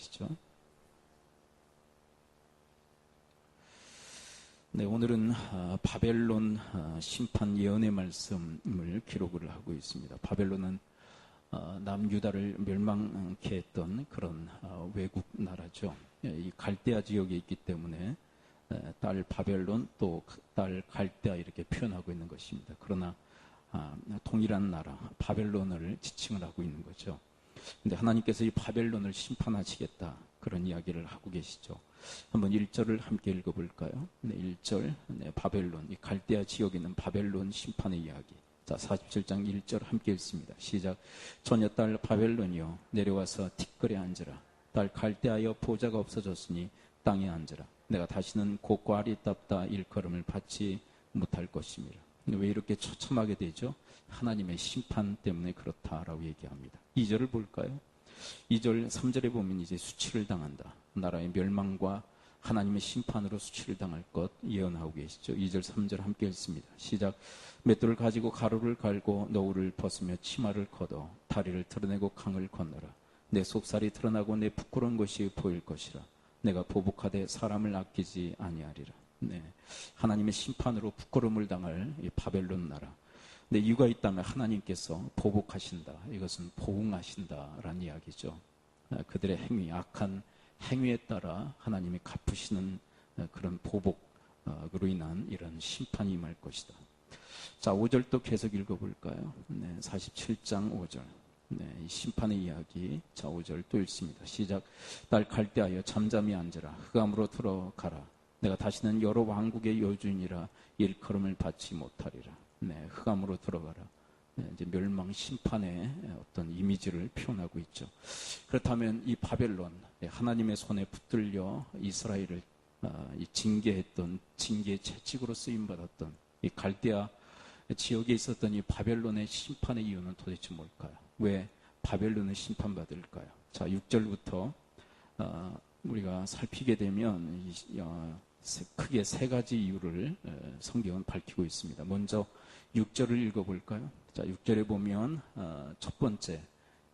기억하시죠? 네, 오늘은 바벨론 심판 예언의 말씀을 기록을 하고 있습니다. 바벨론은 남유다를 멸망케 했던 그런 외국 나라죠. 이 갈대아 지역에 있기 때문에 딸 바벨론 또 딸 갈대아 이렇게 표현하고 있는 것입니다. 그러나 동일한 나라 바벨론을 지칭을 하고 있는 거죠. 근데 하나님께서 이 바벨론을 심판하시겠다 그런 이야기를 하고 계시죠. 한번 1절을 함께 읽어볼까요? 네, 1절 바벨론, 이 갈대아 지역에 있는 바벨론 심판의 이야기. 자, 47장 1절 함께 읽습니다. 시작. 처녀 딸 바벨론이여 내려와서 티끌에 앉으라. 딸 갈대아여 보좌가 없어졌으니 땅에 앉으라. 내가 다시는 곡과 알이 닦다 일컬음을 받지 못할 것임이라. 왜 이렇게 처참하게 되죠? 하나님의 심판 때문에 그렇다라고 얘기합니다. 2절을 볼까요? 2절 3절에 보면 이제 수치를 당한다. 나라의 멸망과 하나님의 심판으로 수치를 당할 것 예언하고 계시죠. 2절 3절 함께 읽습니다. 시작. 맷돌을 가지고 가루를 갈고 너울을 벗으며 치마를 걷어 다리를 드러내고 강을 건너라. 내 속살이 드러나고 내 부끄러운 것이 보일 것이라. 내가 보복하되 사람을 아끼지 아니하리라. 네, 하나님의 심판으로 부끄러움을 당할 이 바벨론 나라. 근데 이유가 있다면 하나님께서 보복하신다. 이것은 보응하신다라는 이야기죠. 그들의 행위, 악한 행위에 따라 하나님이 갚으시는 그런 보복으로 인한 이런 심판이 임할 것이다. 자, 5절 또 계속 읽어볼까요? 네, 47장 5절. 네, 이 심판의 이야기. 자, 5절 또 읽습니다. 시작. 딸 갈대하여 잠잠히 앉으라. 흑암으로 들어가라. 내가 다시는 여러 왕국의 여주인이라 일컬음을 받지 못하리라. 네, 흑암으로 들어가라. 네, 이제 멸망 심판의 어떤 이미지를 표현하고 있죠. 그렇다면 이 바벨론, 하나님의 손에 붙들려 이스라엘을 이 징계했던, 징계의 채찍으로 쓰임받았던 이 갈대아 지역에 있었던 이 바벨론의 심판의 이유는 도대체 뭘까요? 왜 바벨론을 심판받을까요? 자, 6절부터 우리가 살피게 되면 크게 세 가지 이유를 성경은 밝히고 있습니다. 먼저 6절을 읽어볼까요? 자, 6절에 보면 첫 번째,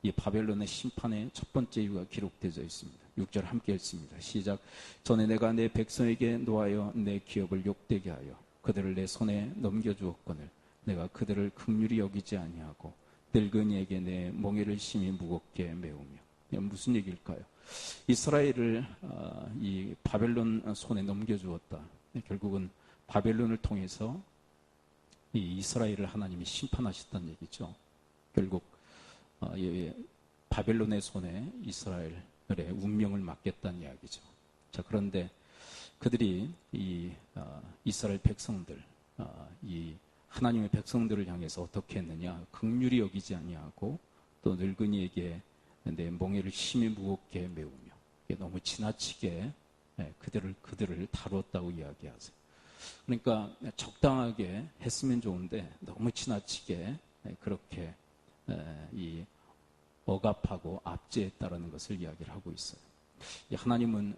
이 바벨론의 심판의 첫 번째 이유가 기록되어 있습니다. 6절 함께 읽습니다. 시작. 전에 내가 내 백성에게 노하여 내 기업을 욕되게 하여 그들을 내 손에 넘겨주었거늘 내가 그들을 긍휼히 여기지 아니하고 늙은이에게 내 멍에를 심히 무겁게 메우며. 무슨 얘기일까요? 이스라엘을 이 바벨론 손에 넘겨주었다. 결국은 바벨론을 통해서 이 이스라엘을 하나님이 심판하셨다는 얘기죠. 결국 바벨론의 손에 이스라엘의 운명을 맡겼다는 이야기죠. 자, 그런데 그들이 이 이스라엘 백성들, 이 하나님의 백성들을 향해서 어떻게 했느냐? 긍휼히 여기지 아니하고 또 늙은이에게 내 멍에를 심히 무겁게 메우며 너무 지나치게 그들을 다루었다고 이야기하세요. 그러니까 적당하게 했으면 좋은데 너무 지나치게 그렇게 이 억압하고 압제했다라는 것을 이야기를 하고 있어요. 하나님은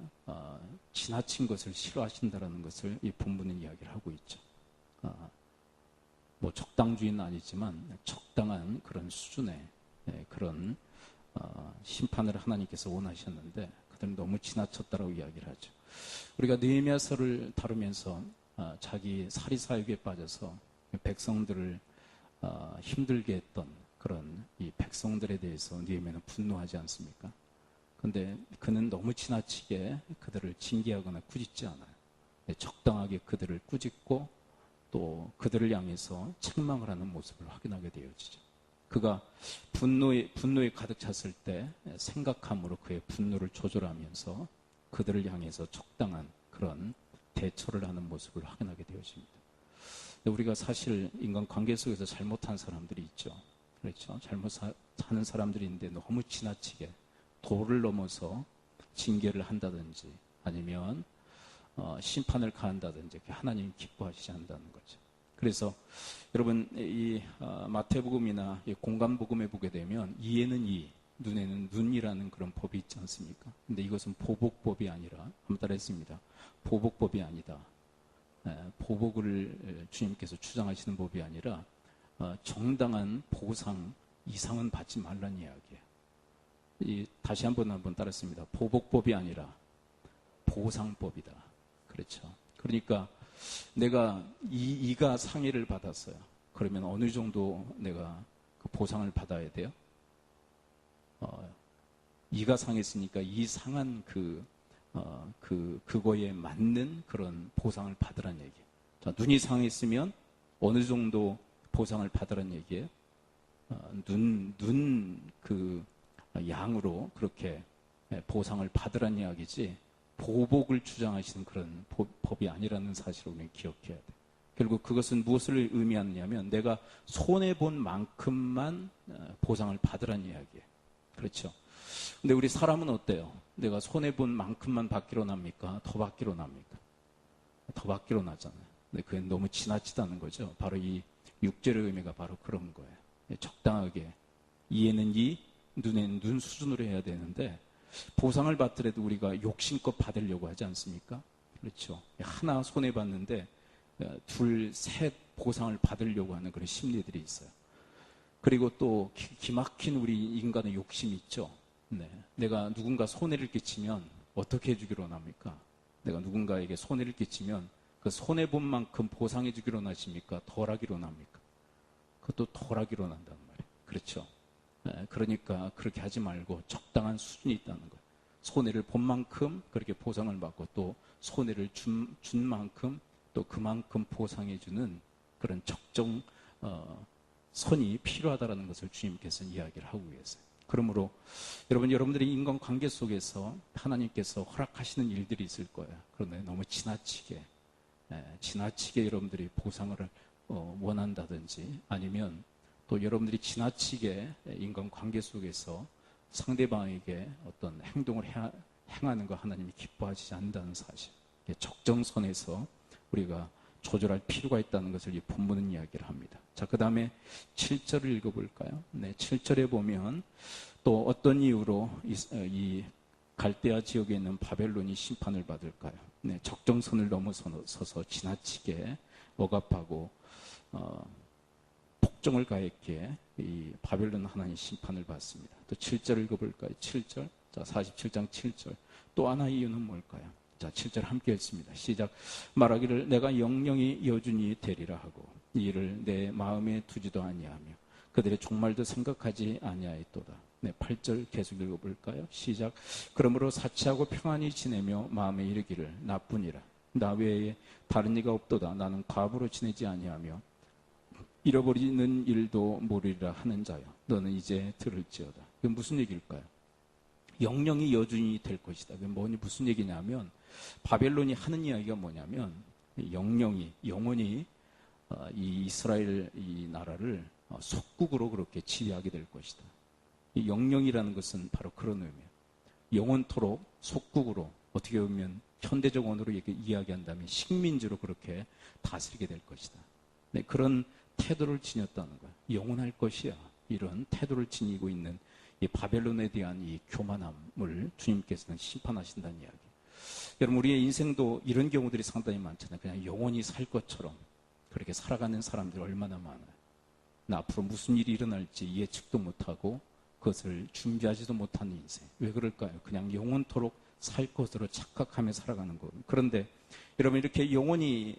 지나친 것을 싫어하신다라는 것을 이 본문은 이야기를 하고 있죠. 뭐 적당주의는 아니지만 적당한 그런 수준의 그런 심판을 하나님께서 원하셨는데 그들은 너무 지나쳤다라고 이야기를 하죠. 우리가 느헤미야서를 다루면서 자기 사리사욕에 빠져서 백성들을 힘들게 했던 그런 이 백성들에 대해서 느헤미야는 분노하지 않습니까? 그런데 그는 너무 지나치게 그들을 징계하거나 꾸짖지 않아요. 적당하게 그들을 꾸짖고 또 그들을 향해서 책망을 하는 모습을 확인하게 되어지죠. 그가 분노에 가득 찼을 때 생각함으로 그의 분노를 조절하면서 그들을 향해서 적당한 그런 대처를 하는 모습을 확인하게 되어집니다. 우리가 사실 인간관계 속에서 잘못한 사람들이 있죠. 그렇죠. 잘못하는 사람들이 있는데 너무 지나치게 도를 넘어서 징계를 한다든지 아니면 심판을 가한다든지 하나님이 기뻐하시지 않는다는 거죠. 그래서 여러분 이 마태복음이나 공간복음에 보게 되면 이에는 이, 눈에는 눈이라는 그런 법이 있지 않습니까? 근데 이것은 보복법이 아니라 한번 따라했습니다. 보복법이 아니다. 보복을 주님께서 주장하시는 법이 아니라 정당한 보상 이상은 받지 말라는 이야기예요. 다시 한번 따랐습니다. 보복법이 아니라 보상법이다. 그렇죠. 그러니까 내가 이가 상해를 받았어요. 그러면 어느 정도 내가 그 보상을 받아야 돼요? 이가 상했으니까 이 상한 그거에 맞는 그런 보상을 받으란 얘기예요. 자, 눈이 상했으면 어느 정도 보상을 받으란 얘기예요? 그 양으로 그렇게 보상을 받으란 이야기지, 보복을 주장하시는 그런 법이 아니라는 사실을 우리는 기억해야 돼. 결국 그것은 무엇을 의미하느냐면 내가 손해본 만큼만 보상을 받으란 이야기예요. 그렇죠. 근데 우리 사람은 어때요? 내가 손해본 만큼만 받기로 납니까? 더 받기로 납니까? 더 받기로 나잖아요. 근데 그게 너무 지나치다는 거죠. 바로 이 6절의 의미가 바로 그런 거예요. 적당하게, 이에는 이, 눈에는 눈 수준으로 해야 되는데, 보상을 받더라도 우리가 욕심껏 받으려고 하지 않습니까? 그렇죠. 하나 손해봤는데 둘, 셋 보상을 받으려고 하는 그런 심리들이 있어요. 그리고 또 기막힌 우리 인간의 욕심이 있죠. 네. 내가 누군가 손해를 끼치면 어떻게 해주기로 합니까? 내가 누군가에게 손해를 끼치면 그 손해본 만큼 보상해 주기로 나십니까? 덜하기로 납니까? 그것도 덜하기로 난단 말이에요. 그렇죠. 네. 그러니까 그렇게 하지 말고 적당한 수준이 있다는 거예요. 손해를 본 만큼 그렇게 보상을 받고, 또 손해를 준 만큼 또 그만큼 보상해주는 그런 적정 선이 필요하다는 것을 주님께서 이야기를 하고 계세요. 그러므로 여러분들의 인간관계 속에서 하나님께서 허락하시는 일들이 있을 거예요. 그런데 너무 지나치게 여러분들이 보상을 원한다든지, 아니면 또 여러분들이 지나치게 인간관계 속에서 상대방에게 어떤 행동을 행하는 거 하나님이 기뻐하지 않는다는 사실, 적정선에서 우리가 조절할 필요가 있다는 것을 이 본문은 이야기를 합니다. 자, 그 다음에 7절을 읽어볼까요? 네, 7절에 보면 또 어떤 이유로 이 갈대아 지역에 있는 바벨론이 심판을 받을까요? 네, 적정선을 넘어서서 지나치게 억압하고 폭정을 가했기에 이 바벨론 하나님 심판을 받습니다. 또 7절 읽어볼까요? 7절. 자, 47장 7절. 또 하나의 이유는 뭘까요? 자, 7절 함께 읽습니다. 시작. 말하기를 내가 영영이 여준이 되리라 하고 이를 내 마음에 두지도 아니하며 그들의 종말도 생각하지 아니하였도다. 네, 8절 계속 읽어볼까요? 시작. 그러므로 사치하고 평안히 지내며 마음에 이르기를 나뿐이라. 나 외에 다른 이가 없도다. 나는 과부로 지내지 아니하며 잃어버리는 일도 모르리라 하는 자여. 너는 이제 들을지어다. 이건 무슨 얘기일까요? 영영이 여준이 될 것이다. 그게 무슨 얘기냐면, 바벨론이 하는 이야기가 뭐냐면, 영영이, 영원히 이 이스라엘 이 나라를 속국으로 그렇게 지배하게 될 것이다. 이 영영이라는 것은 바로 그런 의미예요. 영원토록 속국으로, 어떻게 보면 현대적 언어로 이야기한다면 식민지로 그렇게 다스리게 될 것이다. 네, 그런 태도를 지녔다는 거예요. 영원할 것이야. 이런 태도를 지니고 있는 이 바벨론에 대한 이 교만함을 주님께서는 심판하신다는 이야기. 여러분, 우리의 인생도 이런 경우들이 상당히 많잖아요. 그냥 영원히 살 것처럼 그렇게 살아가는 사람들이 얼마나 많아요. 나 앞으로 무슨 일이 일어날지 예측도 못하고 그것을 준비하지도 못하는 인생. 왜 그럴까요? 그냥 영원토록 살 것으로 착각하며 살아가는 거예요. 그런데 여러분, 이렇게 영원히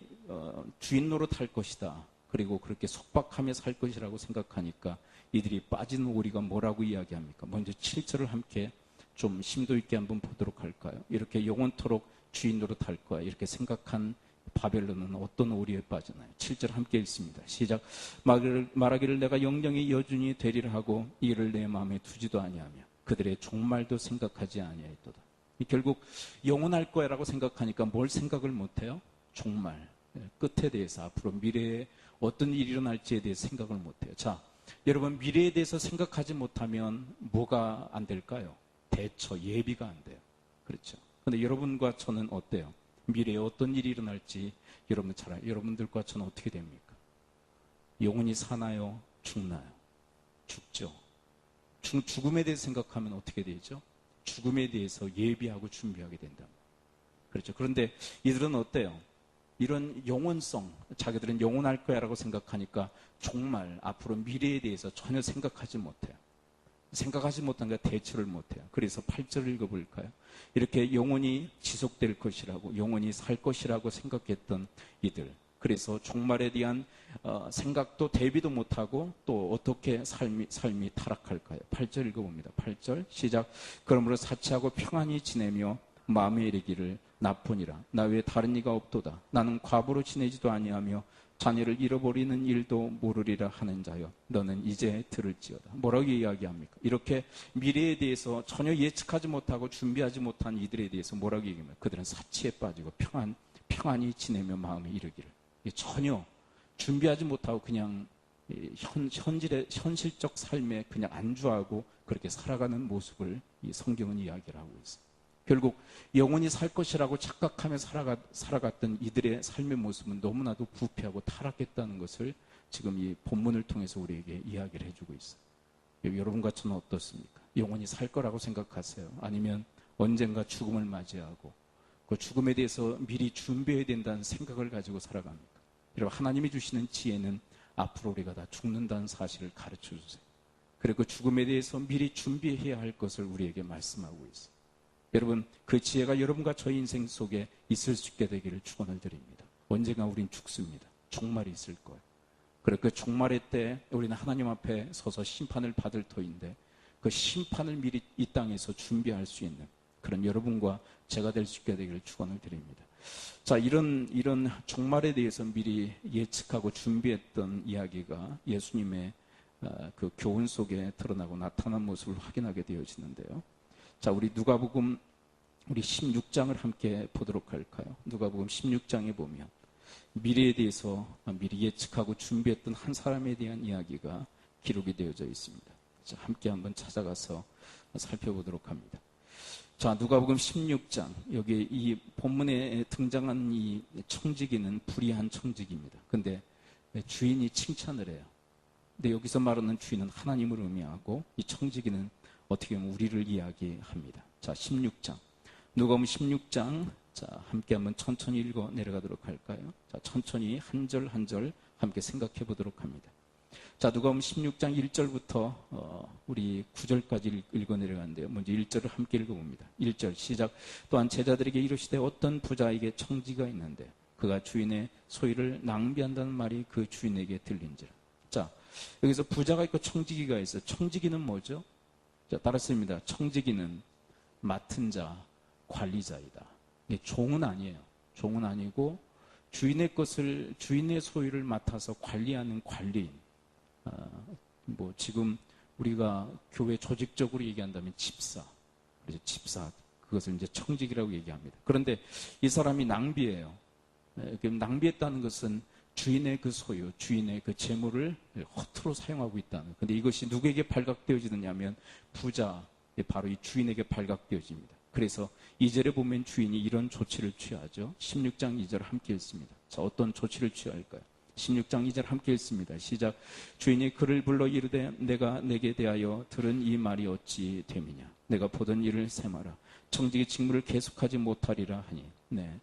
주인 노릇할 것이다, 그리고 그렇게 속박하며 살 것이라고 생각하니까 이들이 빠진 오리가 뭐라고 이야기합니까? 먼저 7절을 함께 좀 심도 있게 한번 보도록 할까요? 이렇게 영원토록 주인 노릇할 거야, 이렇게 생각한 바벨론은 어떤 오리에 빠지나요? 7절 함께 읽습니다. 시작. 말하기를 내가 영영이 여준이 되리라 하고 이를 내 마음에 두지도 아니하며 그들의 종말도 생각하지 아니하였도다. 결국 영원할 거야라고 생각하니까 뭘 생각을 못해요? 종말, 끝에 대해서, 앞으로 미래에 어떤 일이 일어날지에 대해서 생각을 못해요. 자, 여러분, 미래에 대해서 생각하지 못하면 뭐가 안 될까요? 대처, 예비가 안 돼요. 그렇죠. 근데 여러분과 저는 어때요? 미래에 어떤 일이 일어날지 여러분 잘 알아요. 여러분들과 저는 어떻게 됩니까? 영원히 사나요? 죽나요? 죽죠. 죽음에 대해서 생각하면 어떻게 되죠? 죽음에 대해서 예비하고 준비하게 된다. 그렇죠. 그런데 이들은 어때요? 이런 영원성, 자기들은 영원할 거야 라고 생각하니까 정말 앞으로 미래에 대해서 전혀 생각하지 못해요. 생각하지 못한 게 대처를 못해요. 그래서 8절을 읽어볼까요? 이렇게 영원히 지속될 것이라고, 영원히 살 것이라고 생각했던 이들. 그래서 종말에 대한 생각도 대비도 못하고 또 어떻게 삶이 타락할까요? 8절 읽어봅니다. 8절 시작. 그러므로 사치하고 평안히 지내며 마음에 이르기를 나뿐이라. 나 외에 다른 이가 없도다. 나는 과부로 지내지도 아니하며 자녀를 잃어버리는 일도 모르리라 하는 자여, 너는 이제 들을지어다. 뭐라고 이야기합니까? 이렇게 미래에 대해서 전혀 예측하지 못하고 준비하지 못한 이들에 대해서 뭐라고 얘기합니까? 그들은 사치에 빠지고 평안히 지내며 마음에 이르기를. 전혀 준비하지 못하고 그냥 현실적 삶에 그냥 안주하고 그렇게 살아가는 모습을 이 성경은 이야기를 하고 있어요. 결국 영원히 살 것이라고 착각하며 살아갔던 이들의 삶의 모습은 너무나도 부패하고 타락했다는 것을 지금 이 본문을 통해서 우리에게 이야기를 해주고 있어요. 여러분과 저는 어떻습니까? 영원히 살 거라고 생각하세요? 아니면 언젠가 죽음을 맞이하고 그 죽음에 대해서 미리 준비해야 된다는 생각을 가지고 살아갑니까? 여러분, 하나님이 주시는 지혜는 앞으로 우리가 다 죽는다는 사실을 가르쳐 주세요. 그리고 그 죽음에 대해서 미리 준비해야 할 것을 우리에게 말씀하고 있어요. 여러분, 그 지혜가 여러분과 저희 인생 속에 있을 수 있게 되기를 축원을 드립니다. 언젠가 우린 죽습니다. 종말이 있을 거예요. 그리고 그 종말의 때 우리는 하나님 앞에 서서 심판을 받을 터인데 그 심판을 미리 이 땅에서 준비할 수 있는 그런 여러분과 제가 될 수 있게 되기를 축원을 드립니다. 자, 이런 종말에 대해서 미리 예측하고 준비했던 이야기가 예수님의 그 교훈 속에 드러나고 나타난 모습을 확인하게 되어지는데요. 자, 우리 누가복음 우리 16장을 함께 보도록 할까요? 누가복음 16장에 보면 미래에 대해서 미리 예측하고 준비했던 한 사람에 대한 이야기가 기록이 되어져 있습니다. 자, 함께 한번 찾아가서 살펴보도록 합니다. 자, 누가복음 16장, 여기 이 본문에 등장한 이 청지기는 불의한 청지기입니다. 근데 주인이 칭찬을 해요. 근데 여기서 말하는 주인은 하나님을 의미하고 이 청지기는 어떻게 보면 우리를 이야기합니다. 자, 16장. 누가복음 16장. 자, 함께 한번 천천히 읽어 내려가도록 할까요? 자, 천천히 한 절 한 절 함께 생각해 보도록 합니다. 자, 누가복음 16장 1절부터 우리 9절까지 읽어 내려가는데요. 먼저 1절을 함께 읽어봅니다. 1절 시작. 또한 제자들에게 이르시되 어떤 부자에게 청지가 있는데 그가 주인의 소유를 낭비한다는 말이 그 주인에게 들린지라. 자, 여기서 부자가 있고 청지기가 있어요. 청지기는 뭐죠? 자, 따랐습니다. 청지기는 맡은 자, 관리자이다. 종은 아니에요. 종은 아니고 주인의 소유를 맡아서 관리하는 관리인. 지금 우리가 교회 조직적으로 얘기한다면 집사. 그래서 집사. 그것을 이제 청지기라고 얘기합니다. 그런데 이 사람이 낭비해요. 낭비했다는 것은 주인의 그 소유, 주인의 그 재물을 허투루 사용하고 있다는. 근데 이것이 누구에게 발각되어지느냐면 부자, 바로 이 주인에게 발각되어집니다. 그래서 2절에 보면 주인이 이런 조치를 취하죠. 16장 2절 함께 읽습니다. 자, 어떤 조치를 취할까요? 16장 2절 함께 읽습니다. 시작. 주인이 그를 불러 이르되 내가 내게 대하여 들은 이 말이 어찌 됨이냐. 내가 보던 일을 세마라. 청지기 직무를 계속하지 못하리라 하니. 네.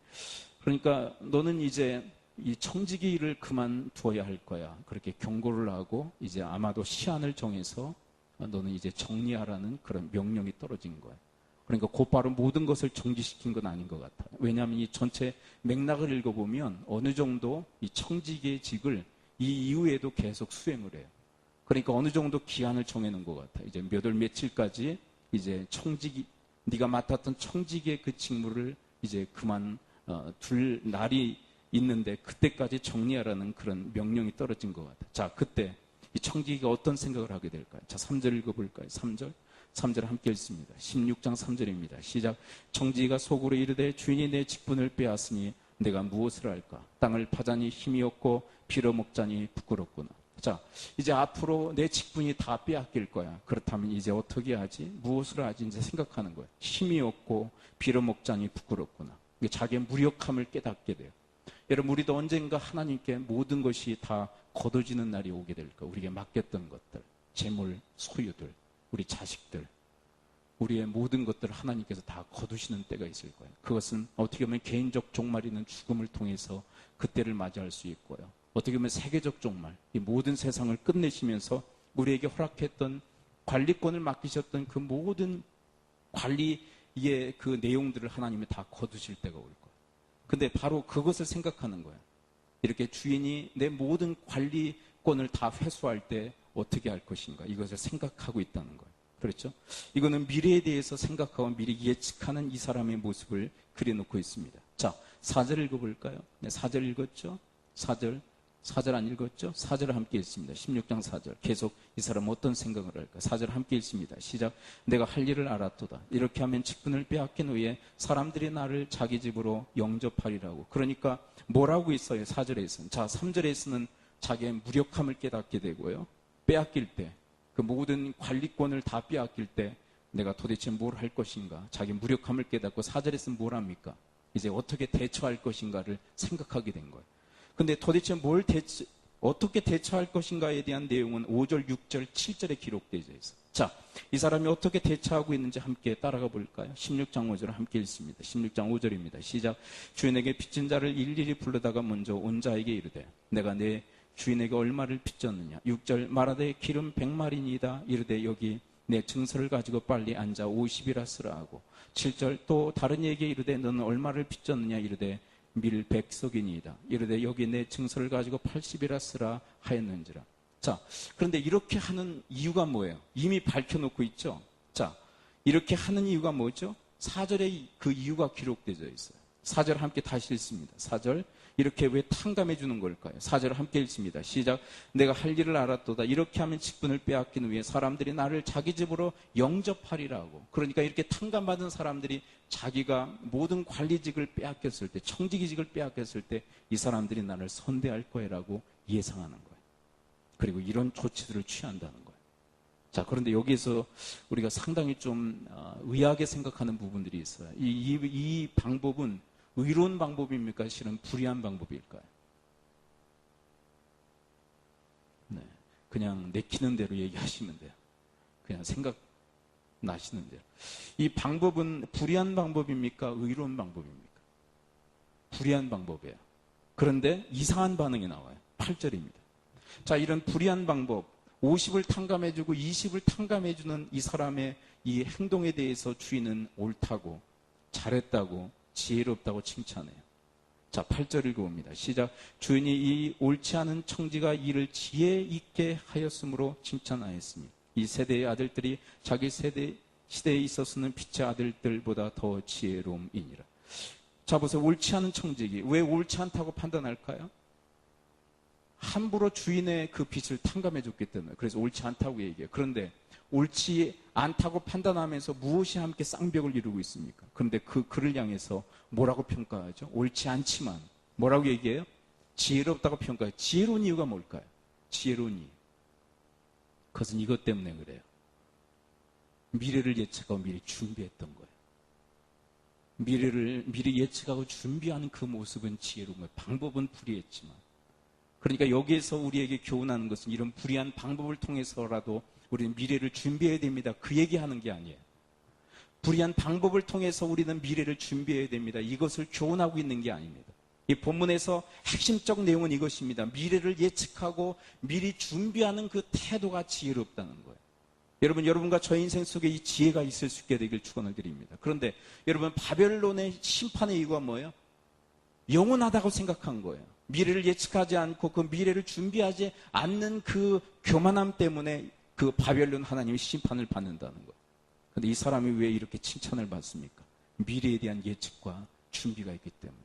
그러니까 너는 이제 이 청지기 일을 그만두어야 할 거야. 그렇게 경고를 하고 이제 아마도 시한을 정해서 너는 이제 정리하라는 그런 명령이 떨어진 거야. 그러니까 곧바로 모든 것을 정지시킨 건 아닌 것 같아요. 왜냐하면 이 전체 맥락을 읽어보면 어느 정도 이 청지기의 직을 이 이후에도 계속 수행을 해요. 그러니까 어느 정도 기한을 정해놓은 것 같아요. 이제 몇 월 며칠까지 이제 네가 맡았던 청지기의 그 직무를 이제 그만 둘 날이 있는데 그때까지 정리하라는 그런 명령이 떨어진 것 같아요. 자, 그때 이 청지기가 어떤 생각을 하게 될까요? 자, 3절 읽어볼까요? 3절 함께 읽습니다. 16장 3절입니다. 시작. 청지기가 속으로 이르되 주인이 내 직분을 빼앗으니 내가 무엇을 할까? 땅을 파자니 힘이 없고 빌어먹자니 부끄럽구나. 자, 이제 앞으로 내 직분이 다 빼앗길 거야. 그렇다면 이제 어떻게 하지? 무엇을 하지? 이제 생각하는 거예요. 힘이 없고 빌어먹자니 부끄럽구나. 자기의 무력함을 깨닫게 돼요. 여러분, 우리도 언젠가 하나님께 모든 것이 다 거둬지는 날이 오게 될 거예요. 우리에게 맡겼던 것들, 재물, 소유들, 우리 자식들, 우리의 모든 것들을 하나님께서 다 거두시는 때가 있을 거예요. 그것은 어떻게 보면 개인적 종말이는 죽음을 통해서 그때를 맞이할 수 있고요. 어떻게 보면 세계적 종말, 이 모든 세상을 끝내시면서 우리에게 허락했던 관리권을 맡기셨던 그 모든 관리의 그 내용들을 하나님이 다 거두실 때가 올 거예요. 근데 바로 그것을 생각하는 거예요. 이렇게 주인이 내 모든 관리권을 다 회수할 때 어떻게 할 것인가, 이것을 생각하고 있다는 거예요. 그렇죠? 이거는 미래에 대해서 생각하고 미리 예측하는 이 사람의 모습을 그려놓고 있습니다. 자, 4절 읽어볼까요? 네, 4절 읽었죠? 4절 안 읽었죠? 4절을 함께 읽습니다. 16장 4절. 계속 이 사람은 어떤 생각을 할까? 4절 함께 읽습니다. 시작. 내가 할 일을 알았도다. 이렇게 하면 직분을 빼앗긴 후에 사람들이 나를 자기 집으로 영접하리라고. 그러니까 뭐라고 있어요? 4절에서는. 자, 3절에서는 자기의 무력함을 깨닫게 되고요. 빼앗길 때, 그 모든 관리권을 다 빼앗길 때 내가 도대체 뭘 할 것인가? 자기 무력함을 깨닫고 4절에서는 뭘 합니까? 이제 어떻게 대처할 것인가를 생각하게 된 거예요. 근데 도대체 어떻게 대처할 것인가에 대한 내용은 5절, 6절, 7절에 기록되어 있어요. 자, 이 사람이 어떻게 대처하고 있는지 함께 따라가 볼까요? 16장 5절을 함께 읽습니다. 16장 5절입니다. 시작. 주인에게 빚진 자를 일일이 부르다가 먼저 온 자에게 이르되 내가 내 주인에게 얼마를 빚졌느냐. 6절 말하되 기름 100마리니이다. 이르되 여기 내 증서를 가지고 빨리 앉아 50이라 쓰라 하고. 7절 또 다른 이에게 이르되 너는 얼마를 빚졌느냐. 이르되 밀 100석이니이다. 이르되 여기 내 증서를 가지고 80이라 쓰라 하였는지라. 자, 그런데 이렇게 하는 이유가 뭐예요? 이미 밝혀놓고 있죠. 자, 이렇게 하는 이유가 뭐죠? 4절에 그 이유가 기록되어 있어요. 4절 함께 다시 읽습니다. 4절 이렇게 왜 탕감해 주는 걸까요? 4절 함께 읽습니다. 시작. 내가 할 일을 알았도다. 이렇게 하면 직분을 빼앗긴 후에 사람들이 나를 자기 집으로 영접하리라고. 그러니까 이렇게 탕감받은 사람들이 자기가 모든 관리직을 빼앗겼을 때, 청지기직을 빼앗겼을 때 이 사람들이 나를 선대할 거라고 예상하는 거예요. 그리고 이런 조치들을 취한다는 거예요. 자, 그런데 여기에서 우리가 상당히 좀 의아하게 생각하는 부분들이 있어요. 이 방법은 의로운 방법입니까? 실은 불의한 방법일까요? 네, 그냥 내키는 대로 얘기하시면 돼요. 그냥 생각나시는 대로. 이 방법은 불의한 방법입니까? 의로운 방법입니까? 불의한 방법이에요. 그런데 이상한 반응이 나와요. 8절입니다. 자, 이런 불의한 방법, 50을 탕감해주고 20을 탕감해주는 이 사람의 이 행동에 대해서 주인은 옳다고, 잘했다고, 지혜롭다고 칭찬해요. 자, 8절 읽어봅니다. 시작. 주인이 이 옳지 않은 청지가 이를 지혜 있게 하였으므로 칭찬하였으니 이 세대의 아들들이 자기 시대에 있어서는 빛의 아들들보다 더 지혜로움이니라. 자, 보세요. 옳지 않은 청지기. 왜 옳지 않다고 판단할까요? 함부로 주인의 그 빚을 탕감해줬기 때문에. 그래서 옳지 않다고 얘기해요. 그런데 옳지 않다고 판단하면서 무엇이 함께 쌍벽을 이루고 있습니까? 그런데 그를 향해서 뭐라고 평가하죠? 옳지 않지만 뭐라고 얘기해요? 지혜롭다고 평가해요. 지혜로운 이유가 뭘까요? 지혜로운 이유. 그것은 이것 때문에 그래요. 미래를 예측하고 미리 준비했던 거예요. 미래를 미리 예측하고 준비하는 그 모습은 지혜로운 거예요. 방법은 불의했지만. 그러니까 여기에서 우리에게 교훈하는 것은 이런 불의한 방법을 통해서라도 우리는 미래를 준비해야 됩니다. 그 얘기하는 게 아니에요. 불의한 방법을 통해서 우리는 미래를 준비해야 됩니다. 이것을 교훈하고 있는 게 아닙니다. 이 본문에서 핵심적 내용은 이것입니다. 미래를 예측하고 미리 준비하는 그 태도가 지혜롭다는 거예요. 여러분과 저의 인생 속에 이 지혜가 있을 수 있게 되길 축원을 드립니다. 그런데 여러분, 바벨론의 심판의 이유가 뭐예요? 영원하다고 생각한 거예요. 미래를 예측하지 않고 그 미래를 준비하지 않는 그 교만함 때문에 그 바벨론 하나님이 심판을 받는다는 거예요. 그런데 이 사람이 왜 이렇게 칭찬을 받습니까? 미래에 대한 예측과 준비가 있기 때문에.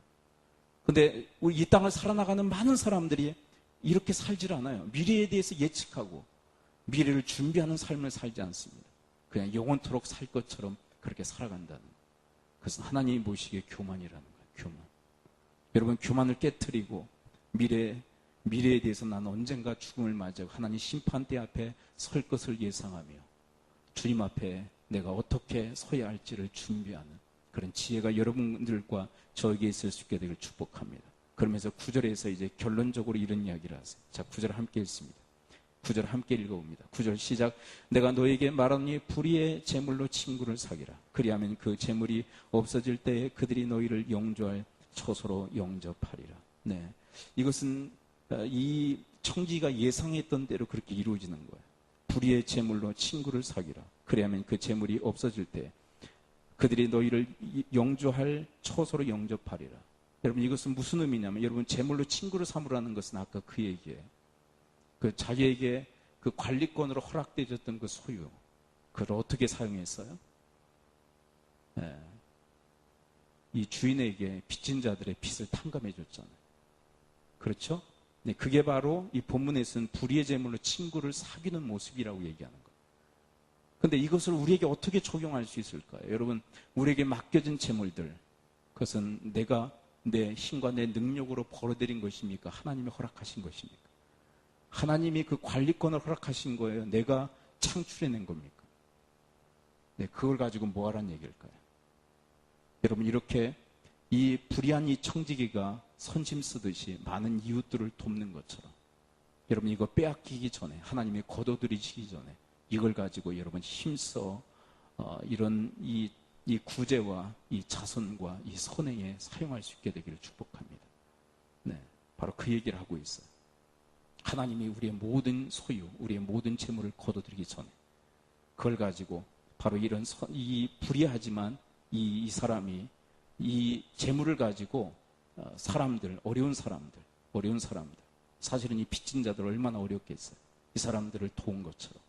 그런데 우리 이 땅을 살아나가는 많은 사람들이 이렇게 살질 않아요. 미래에 대해서 예측하고 미래를 준비하는 삶을 살지 않습니다. 그냥 영원토록 살 것처럼 그렇게 살아간다는 거예요. 그것은 하나님이 보시기에 교만이라는 거예요. 교만. 여러분, 교만을 깨트리고 미래에 대해서 나는 언젠가 죽음을 맞이하고 하나님 심판대 앞에 설 것을 예상하며 주님 앞에 내가 어떻게 서야 할지를 준비하는 그런 지혜가 여러분들과 저에게 있을 수 있게 되길 축복합니다. 그러면서 9절에서 이제 결론적으로 이런 이야기를 하세요. 자, 9절 함께 읽습니다. 9절 함께 읽어봅니다. 9절 시작. 내가 너에게 말하니 불의의 재물로 친구를 사귀라. 그리하면 그 재물이 없어질 때에 그들이 너희를 영조할 처소로 영접하리라. 네, 이것은 이 청지가 예상했던 대로 그렇게 이루어지는 거예요. 불의의 재물로 친구를 사귀라. 그래야만 그 재물이 없어질 때 그들이 너희를 영주할 처소로 영접하리라. 여러분, 이것은 무슨 의미냐면, 여러분, 재물로 친구를 삼으라는 것은 아까 그 얘기예요. 그 자기에게 그 관리권으로 허락되어졌던 그 소유, 그걸 어떻게 사용했어요? 네. 이 주인에게 빚진 자들의 빚을 탕감해 줬잖아요. 그렇죠? 네, 그게 바로 이 본문에서는 불의의 재물로 친구를 사귀는 모습이라고 얘기하는 거예요. 근데 이것을 우리에게 어떻게 적용할 수 있을까요? 여러분, 우리에게 맡겨진 재물들, 그것은 내가 내 힘과 내 능력으로 벌어들인 것입니까? 하나님이 허락하신 것입니까? 하나님이 그 관리권을 허락하신 거예요? 내가 창출해낸 겁니까? 네, 그걸 가지고 뭐 하라는 얘기일까요? 여러분, 이렇게 이 불의한 이 청지기가 선심 쓰듯이 많은 이웃들을 돕는 것처럼, 여러분, 이거 빼앗기기 전에, 하나님이 거둬들이시기 전에 이걸 가지고 여러분 힘써 이런 이 구제와 이 자선과 이 선행에 사용할 수 있게 되기를 축복합니다. 네, 바로 그 얘기를 하고 있어요. 하나님이 우리의 모든 소유, 우리의 모든 재물을 거둬들이기 전에 그걸 가지고 바로 이런 이 불의하지만 이 사람이 이 재물을 가지고 사람들, 어려운 사람들, 사실은 이 빚진 자들 얼마나 어렵겠어요. 이 사람들을 도운 것처럼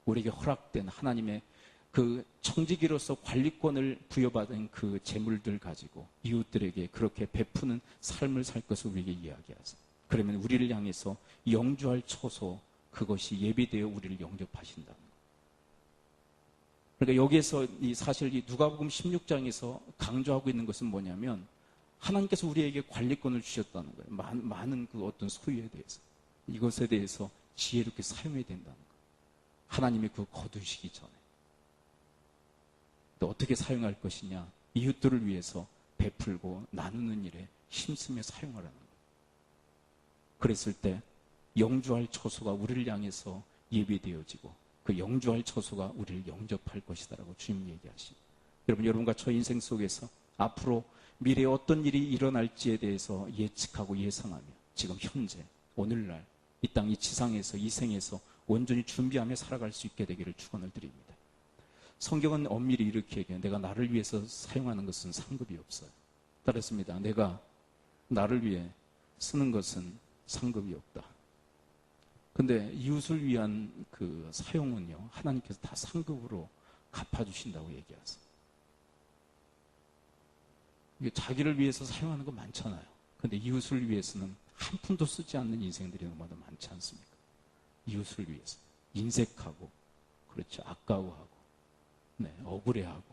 우리에게 허락된 하나님의 그 청지기로서 관리권을 부여받은 그 재물들 가지고 이웃들에게 그렇게 베푸는 삶을 살 것을 우리에게 이야기하세요. 그러면 우리를 향해서 영주할 처소, 그것이 예비되어 우리를 영접하신다는 거예요. 그러니까 여기에서 사실 이 누가복음 16장에서 강조하고 있는 것은 뭐냐면, 하나님께서 우리에게 관리권을 주셨다는 거예요. 많은 그 어떤 소유에 대해서, 이것에 대해서 지혜롭게 사용해야 된다는 거예요. 하나님이 그거 거두시기 전에 또 어떻게 사용할 것이냐, 이웃들을 위해서 베풀고 나누는 일에 힘쓰며 사용하라는 거예요. 그랬을 때 영주할 처소가 우리를 향해서 예비되어지고 그 영주할 처소가 우리를 영접할 것이다라고 주님 얘기하십니다. 여러분과 저 인생 속에서 앞으로 미래에 어떤 일이 일어날지에 대해서 예측하고 예상하며 지금 현재 오늘날 이 땅 이 지상에서 이 생에서 온전히 준비하며 살아갈 수 있게 되기를 축원을 드립니다. 성경은 엄밀히 이렇게 얘기해요. 내가 나를 위해서 사용하는 것은 상급이 없어요. 따랐습니다. 내가 나를 위해 쓰는 것은 상급이 없다. 근데 이웃을 위한 그 사용은요, 하나님께서 다 상급으로 갚아주신다고 얘기하세요. 이게 자기를 위해서 사용하는 거 많잖아요. 근데 이웃을 위해서는 한 푼도 쓰지 않는 인생들이 너무나 많지 않습니까? 이웃을 위해서 인색하고, 그렇죠, 아까워하고, 네, 억울해하고,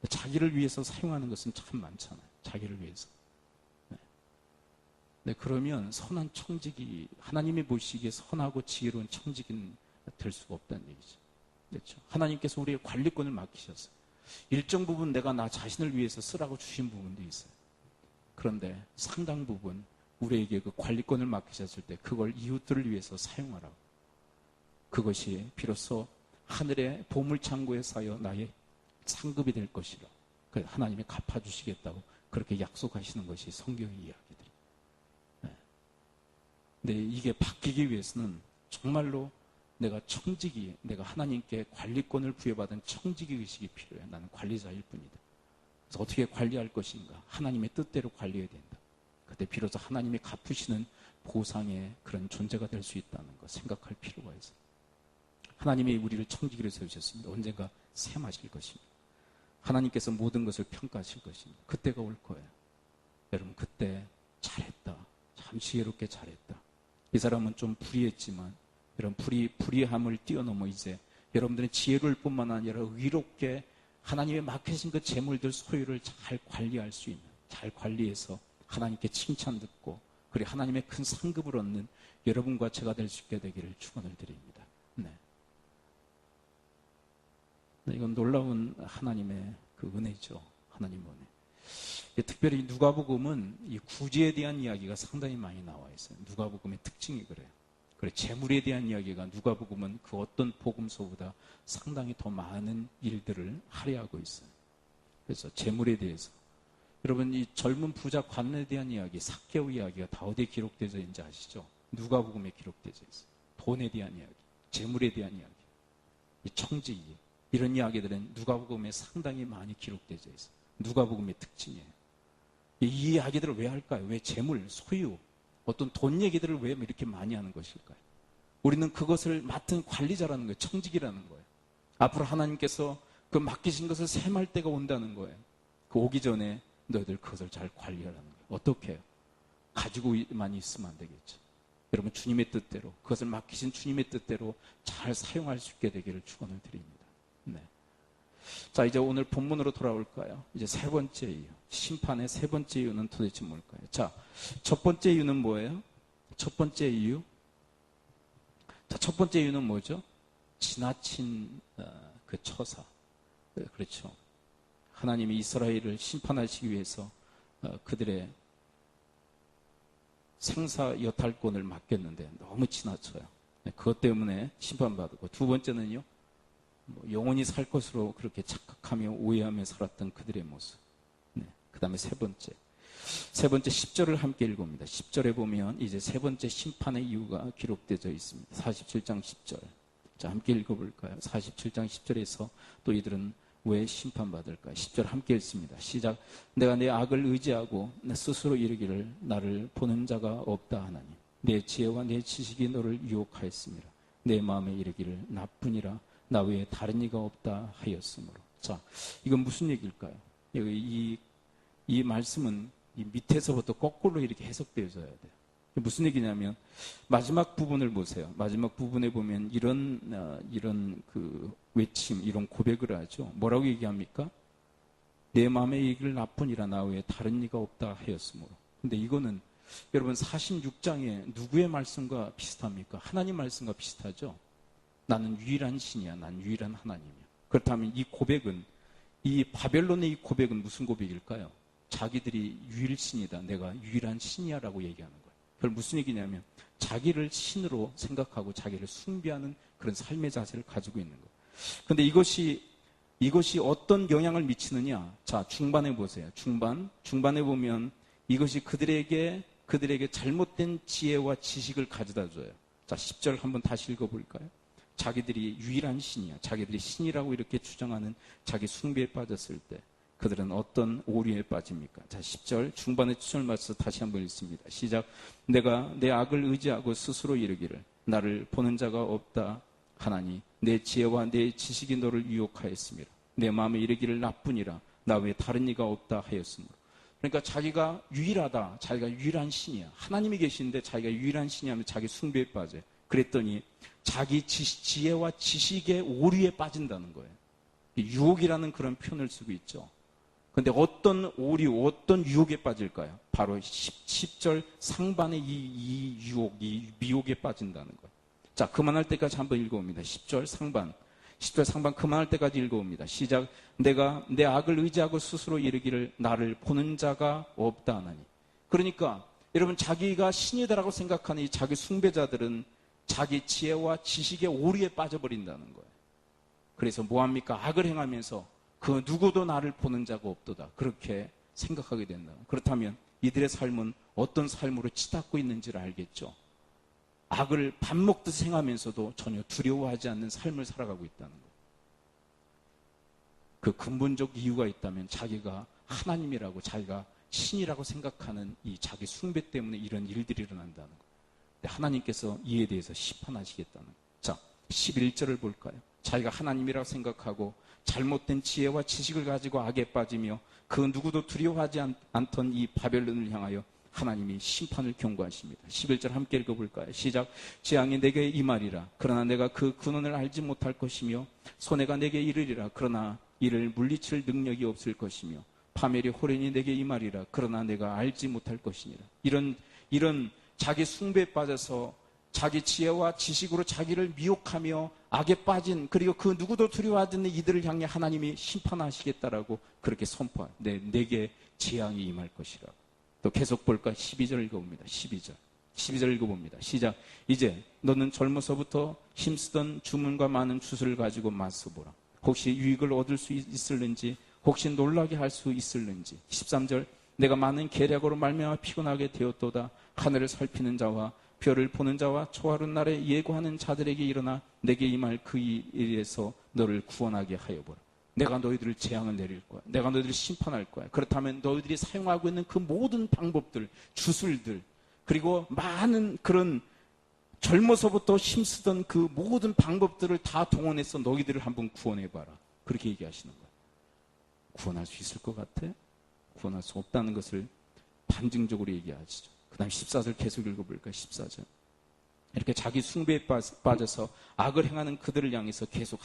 자기를 위해서 사용하는 것은 참 많잖아요. 자기를 위해서. 네, 그러면 선한 청지기, 하나님이 보시기에 선하고 지혜로운 청지기는 될 수가 없다는 얘기죠. 그렇죠? 하나님께서 우리의 관리권을 맡기셨어요. 일정 부분 내가 나 자신을 위해서 쓰라고 주신 부분도 있어요. 그런데 상당 부분 우리에게 그 관리권을 맡기셨을 때 그걸 이웃들을 위해서 사용하라고. 그것이 비로소 하늘의 보물창고에 쌓여 나의 상급이 될 것이라. 하나님이 갚아주시겠다고 그렇게 약속하시는 것이 성경의 이야기들이. 근데 이게 바뀌기 위해서는 정말로 내가 하나님께 관리권을 부여받은 청지기 의식이 필요해. 나는 관리자일 뿐이다. 그래서 어떻게 관리할 것인가? 하나님의 뜻대로 관리해야 된다. 그때 비로소 하나님이 갚으시는 보상의 그런 존재가 될 수 있다는 거 생각할 필요가 있어요. 하나님이 우리를 청지기로 세우셨습니다. 언젠가 셈하실 것입니다. 하나님께서 모든 것을 평가하실 것입니다. 그때가 올 거예요. 여러분, 그때 잘했다. 참 지혜롭게 잘했다. 이 사람은 좀 불의했지만, 이런 불의함을 뛰어넘어 이제 여러분들은 지혜로울 뿐만 아니라 의롭게 하나님의 맡기신 그 재물들 소유를 잘 관리할 수 있는, 잘 관리해서 하나님께 칭찬 듣고 그리고 하나님의 큰 상급을 얻는 여러분과 제가 될 수 있게 되기를 축원을 드립니다. 네. 이건 놀라운 하나님의 그 은혜죠. 하나님 은혜. 특별히 누가복음은 이 구제에 대한 이야기가 상당히 많이 나와 있어요. 누가복음의 특징이 그래요. 그리고 재물에 대한 이야기가 누가복음은 그 어떤 복음서보다 상당히 더 많은 일들을 할애하고 있어요. 그래서 재물에 대해서 여러분, 이 젊은 부자 관원에 대한 이야기, 삭개오 이야기가 다 어디에 기록되어 있는지 아시죠? 누가복음에 기록되어 있어요. 돈에 대한 이야기, 재물에 대한 이야기, 이 청지 이런 이야기들은 누가복음에 상당히 많이 기록되어 있어요. 누가복음의 특징이에요. 이 이야기들을 왜 할까요? 왜 재물, 소유, 어떤 돈 얘기들을 왜 이렇게 많이 하는 것일까요? 우리는 그것을 맡은 관리자라는 거예요. 청직이라는 거예요. 앞으로 하나님께서 그 맡기신 것을 셈할 때가 온다는 거예요. 그 오기 전에 너희들 그것을 잘 관리하라는 거예요. 어떻게 해요? 가지고만 있으면 안 되겠죠. 여러분 주님의 뜻대로, 그것을 맡기신 주님의 뜻대로 잘 사용할 수 있게 되기를 축원을 드립니다. 네. 자, 이제 오늘 본문으로 돌아올까요? 이제 세 번째 이유, 심판의 세 번째 이유는 도대체 뭘까요? 자, 첫 번째 이유는 뭐예요? 첫 번째 이유, 자, 첫 번째 이유는 뭐죠? 지나친 그 처사. 그렇죠. 하나님이 이스라엘을 심판하시기 위해서 그들의 생사 여탈권을 맡겼는데 너무 지나쳐요. 그것 때문에 심판받고, 두 번째는요, 영원히 살 것으로 그렇게 착각하며 오해하며 살았던 그들의 모습. 네. 그 다음에 세 번째 10절을 함께 읽어봅니다. 10절에 보면 이제 세 번째 심판의 이유가 기록되어 있습니다. 47장 10절. 자, 함께 읽어볼까요? 47장 10절에서 또 이들은 왜 심판받을까요? 10절 함께 읽습니다. 시작. 내가 내 악을 의지하고 내 스스로 이르기를 나를 보는 자가 없다 하나니 내 지혜와 내 지식이 너를 유혹하였습니다. 내 마음에 이르기를 나뿐이라 나 외에 다른 이가 없다 하였으므로. 자, 이건 무슨 얘기일까요? 이 말씀은 이 밑에서부터 거꾸로 이렇게 해석되어져야 돼요. 무슨 얘기냐면 마지막 부분을 보세요. 마지막 부분에 보면 이런 그 외침, 이런 고백을 하죠. 뭐라고 얘기합니까? 내 마음의 얘기를 나뿐이라 나 외에 다른 이가 없다 하였으므로. 근데 이거는 여러분 46장에 누구의 말씀과 비슷합니까? 하나님 말씀과 비슷하죠. 나는 유일한 신이야. 난 유일한 하나님이야. 그렇다면 이 고백은, 이 바벨론의 이 고백은 무슨 고백일까요? 자기들이 유일신이다. 내가 유일한 신이야 라고 얘기하는 거예요. 그걸 무슨 얘기냐면 자기를 신으로 생각하고 자기를 숭배하는 그런 삶의 자세를 가지고 있는 거예요. 그런데 이것이 어떤 영향을 미치느냐? 자, 중반에 보세요. 중반에 보면 이것이 그들에게 잘못된 지혜와 지식을 가져다 줘요. 자, 10절 한번 다시 읽어볼까요? 자기들이 유일한 신이야. 자기들이 신이라고 이렇게 주장하는 자기 숭배에 빠졌을 때 그들은 어떤 오류에 빠집니까? 자, 10절 중반에 추천을 맞춰서 다시 한번 읽습니다. 시작. 내가 내 악을 의지하고 스스로 이르기를 나를 보는 자가 없다 하나니 내 지혜와 내 지식이 너를 유혹하였습니다. 내 마음에 이르기를 나뿐이라 나 외에 다른 이가 없다 하였으므로. 그러니까 자기가 유일하다. 자기가 유일한 신이야. 하나님이 계시는데 자기가 유일한 신이라면 자기 숭배에 빠져요. 그랬더니 자기 지혜와 지식의 오류에 빠진다는 거예요. 유혹이라는 그런 표현을 쓰고 있죠. 그런데 어떤 오류, 어떤 유혹에 빠질까요? 바로 10절 상반의 이 유혹, 이 미혹에 빠진다는 거예요. 자, 그만할 때까지 한번 읽어봅니다. 10절 상반 그만할 때까지 읽어봅니다. 시작. 내가 내 악을 의지하고 스스로 이르기를 나를 보는 자가 없다 하나니. 그러니까 여러분 자기가 신이다라고 생각하는 이 자기 숭배자들은 자기 지혜와 지식의 오류에 빠져버린다는 거예요. 그래서 뭐합니까? 악을 행하면서 그 누구도 나를 보는 자가 없도다. 그렇게 생각하게 된다. 그렇다면 이들의 삶은 어떤 삶으로 치닫고 있는지를 알겠죠. 악을 밥 먹듯 행하면서도 전혀 두려워하지 않는 삶을 살아가고 있다는 거예요. 그 근본적 이유가 있다면 자기가 하나님이라고, 자기가 신이라고 생각하는 이 자기 숭배 때문에 이런 일들이 일어난다는 거예요. 하나님께서 이에 대해서 심판하시겠다는 거예요. 자, 11절을 볼까요? 자기가 하나님이라고 생각하고 잘못된 지혜와 지식을 가지고 악에 빠지며 그 누구도 두려워하지 않던 이 바벨론을 향하여 하나님이 심판을 경고하십니다. 11절 함께 읽어볼까요? 시작. 재앙이 내게 임하리라. 그러나 내가 그 근원을 알지 못할 것이며 손해가 내게 이르리라. 그러나 이를 물리칠 능력이 없을 것이며 파멸의 호련이 내게 임하리라. 그러나 내가 알지 못할 것이니라. 이런 자기 숭배에 빠져서 자기 지혜와 지식으로 자기를 미혹하며 악에 빠진, 그리고 그 누구도 두려워하지 않는 이들을 향해 하나님이 심판하시겠다라고 그렇게 선포한 내게 재앙이 임할 것이라. 또 계속 볼까? 12절 읽어봅니다. 12절 읽어봅니다. 시작. 이제 너는 젊어서부터 힘쓰던 주문과 많은 주술을 가지고 맞서보라. 혹시 유익을 얻을 수 있을는지, 혹시 놀라게 할 수 있을는지. 13절. 내가 많은 계략으로 말미암아 피곤하게 되었도다. 하늘을 살피는 자와 별을 보는 자와 초하룻 날에 예고하는 자들에게 일어나 내게 임할 그 일에서 너를 구원하게 하여 보라. 내가 너희들을 재앙을 내릴 거야. 내가 너희들을 심판할 거야. 그렇다면 너희들이 사용하고 있는 그 모든 방법들, 주술들, 그리고 많은 그런 젊어서부터 힘쓰던 그 모든 방법들을 다 동원해서 너희들을 한번 구원해봐라. 그렇게 얘기하시는 거야. 구원할 수 있을 것 같아? 구원할 수 없다는 것을 반증적으로 얘기하시죠. 그 다음 14절 계속 읽어볼까요? 14절. 이렇게 자기 숭배에 빠져서 악을 행하는 그들을 향해서 계속